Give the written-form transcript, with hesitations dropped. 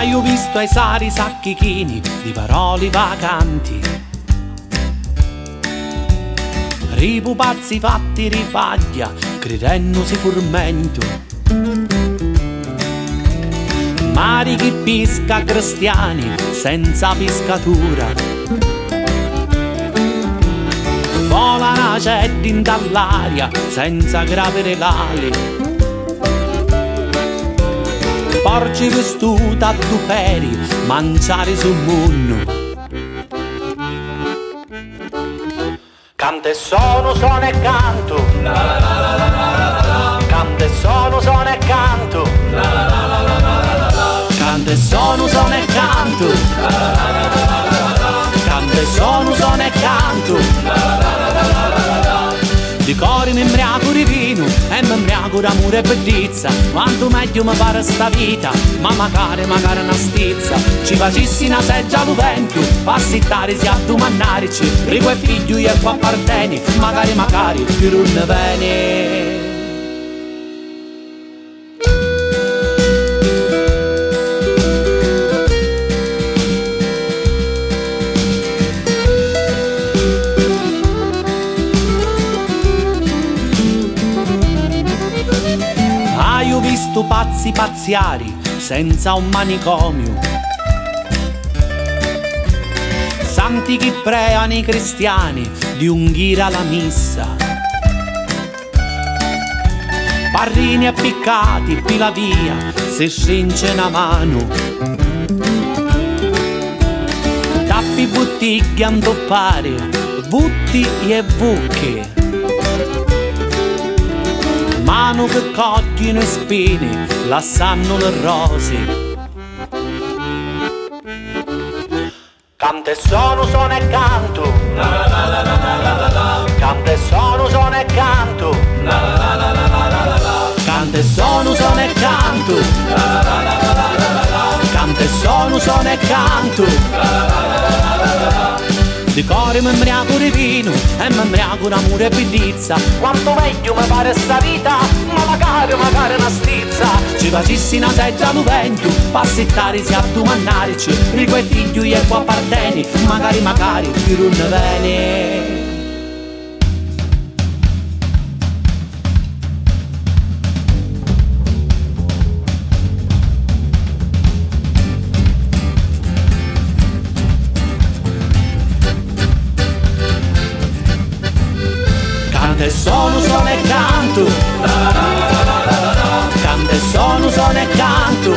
Ho visto ai sari sacchi chini di parole vacanti, ripupazzi fatti ripaglia, credendo si furmento. Mari chi pisca cristiani senza piscatura, volano aceddi dall'aria senza gravere l'ali. Porci vestuta a duperi, mangiare sul munno. Cante sono e canto, cante sono e canto, cante sono e canto, cante sono e canto. Di cori mi imbriaco di vino e mi imbriaco d'amore e bellezza. Quanto meglio mi pare sta vita, ma magari una stizza. Ci facessi una seggia al vento, passittare si a domannarci. Rico e figlio e qua apparteni, magari più non ne bene. Ho visto pazzi pazziari senza un manicomio, santi che pregano i cristiani di unghire alla missa, parrini appiccati pila via se stringe una mano, tappi bottiglie a intoppare, butti e buche, mano che cogliono spine, lasciano le rose. Cante sono e canto, cante sono e canto, cante sono e canto, cante sono e canto. Di cuore mi imbriaco di vino e mi imbriaco d'amore e bellezza. Quanto meglio mi pare sta vita, ma magari una stizza. Ci facessi una seggia al vento, passittare si a domannarci. Rico e figlio e qua apparteni, magari più non ne bene. Cante sono e canto, cante sono e canto,